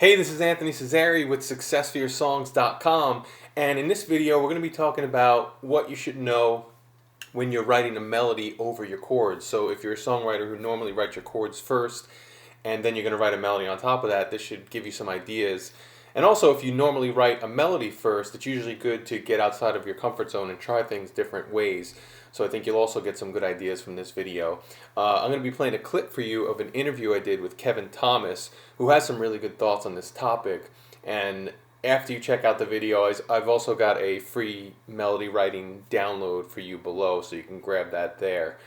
Hey, this is Anthony Cesari with SuccessForYourSongs.com, and in this video we're going to be talking about what you should know when you're writing a melody over your chords. So if you're a songwriter who normally writes your chords first and then you're going to write a melody on top of that, this should give you some ideas. And also, if you normally write a melody first, it's usually good to get outside of your comfort zone and try things different ways. So I think you'll also get some good ideas from this video. I'm going to be playing a clip for you of an interview I did with Kevin Thomas, who has some really good thoughts on this topic. And after you check out the video, I've also got a free melody writing download for you below, so you can grab that there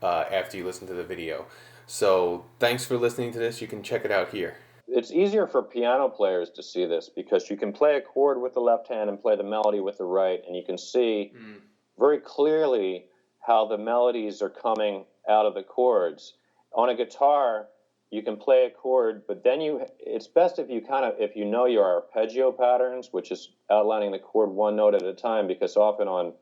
after you listen to the video. So thanks for listening to this. You can check it out here. It's easier for piano players to see this because you can play a chord with the left hand and play the melody with the right, and you can see very clearly how the melodies are coming out of the chords. On a guitar, you can play a chord, but then it's best if you know your arpeggio patterns, which is outlining the chord one note at a time, because often on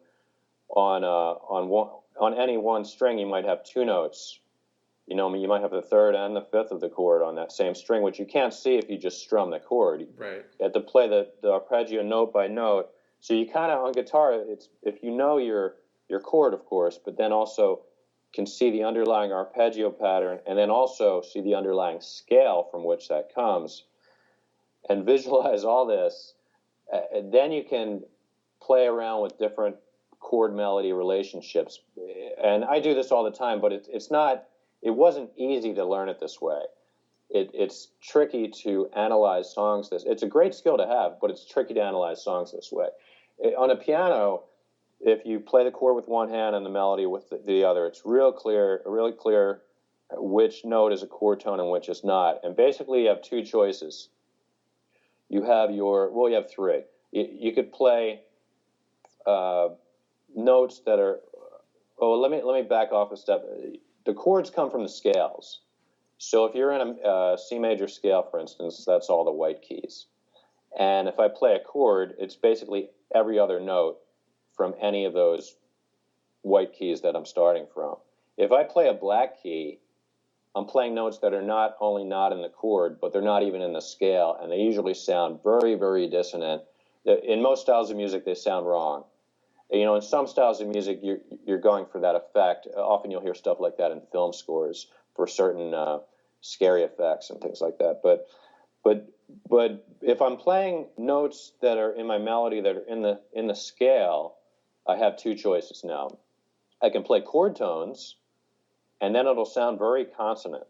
any one string you might have two notes. You might have the third and the fifth of the chord on that same string, which you can't see if you just strum the chord. Right. You have to play the arpeggio note by note. So you kind of, on guitar, it's if you know your chord, of course, but then also can see the underlying arpeggio pattern and then also see the underlying scale from which that comes and visualize all this. Then you can play around with different chord melody relationships. And I do this all the time, but it wasn't easy to learn it this way. It's tricky to analyze songs it's a great skill to have, but it's tricky to analyze songs this way. On a piano, if you play the chord with one hand and the melody with the other, it's really clear which note is a chord tone and which is not. And basically you have two choices. You have three. You could play notes that are, let me back off a step. The chords come from the scales. So if you're in a C major scale, for instance, that's all the white keys. And if I play a chord, it's basically every other note from any of those white keys that I'm starting from. If I play a black key, I'm playing notes that are not only not in the chord, but they're not even in the scale, and they usually sound very, very dissonant. In most styles of music, they sound wrong. In some styles of music, you're going for that effect. Often you'll hear stuff like that in film scores for certain scary effects and things like that. But if I'm playing notes that are in my melody that are in the scale, I have two choices now. I can play chord tones, and then it'll sound very consonant.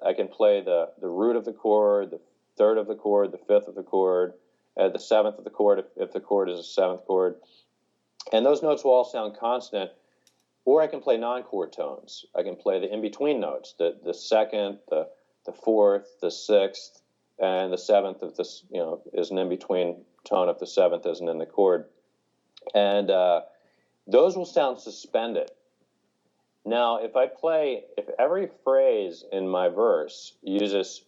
I can play the root of the chord, the third of the chord, the fifth of the chord, the seventh of the chord if the chord is a seventh chord. And those notes will all sound consonant, or I can play non-chord tones. I can play the in-between notes, the second, the fourth, the sixth, and the seventh if this is an in-between tone if the seventh isn't in the chord. And those will sound suspended. Now, if every phrase in my verse uses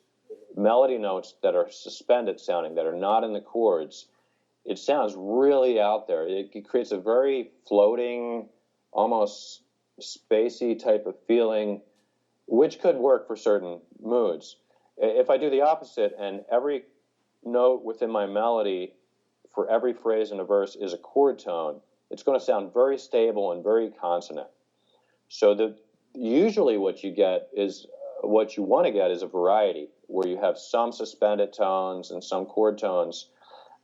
melody notes that are suspended sounding, that are not in the chords, it sounds really out there. It creates a very floating, almost spacey type of feeling, which could work for certain moods. If I do the opposite and every note within my melody for every phrase in a verse is a chord tone, it's going to sound very stable and very consonant. So usually what you want to get is a variety where you have some suspended tones and some chord tones.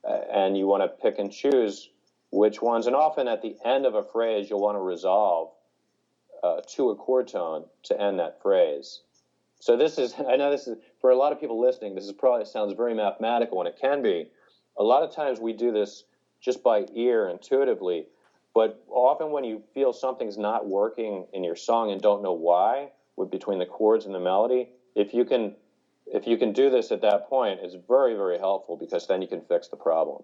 And you want to pick and choose which ones. And often at the end of a phrase, you'll want to resolve to a chord tone to end that phrase. So I know this is, for a lot of people listening, this is probably sounds very mathematical, and it can be. A lot of times we do this just by ear, intuitively. But often when you feel something's not working in your song and don't know why, between the chords and the melody, if you can do this at that point, it's very, very helpful, because then you can fix the problem.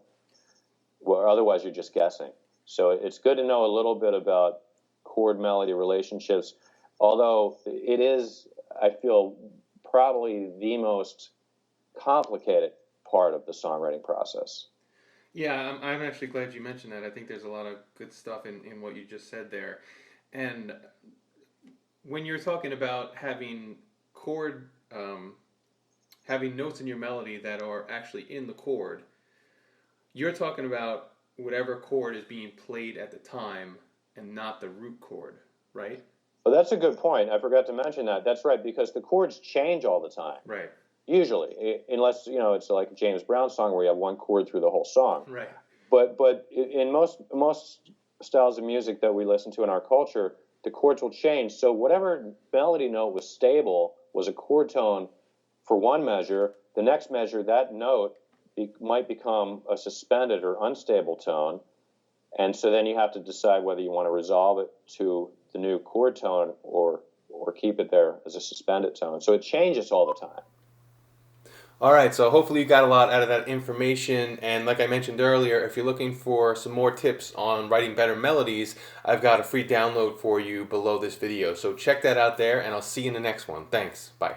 Well, otherwise, you're just guessing. So it's good to know a little bit about chord-melody relationships, although it is, I feel, probably the most complicated part of the songwriting process. Yeah, I'm actually glad you mentioned that. I think there's a lot of good stuff in what you just said there. And when you're talking about having chord having notes in your melody that are actually in the chord, you're talking about whatever chord is being played at the time and not the root chord, right? Well, that's a good point. I forgot to mention that. That's right, because the chords change all the time. Right. Usually, unless it's like a James Brown song where you have one chord through the whole song. Right. But in most styles of music that we listen to in our culture, the chords will change. So whatever melody note was stable was a chord tone for one measure. The next measure, that note might become a suspended or unstable tone, and so then you have to decide whether you want to resolve it to the new chord tone or keep it there as a suspended tone. So it changes all the time. All right, so hopefully you got a lot out of that information. And like I mentioned earlier, if you're looking for some more tips on writing better melodies, I've got a free download for you below this video. So check that out there, and I'll see you in the next one. Thanks. Bye.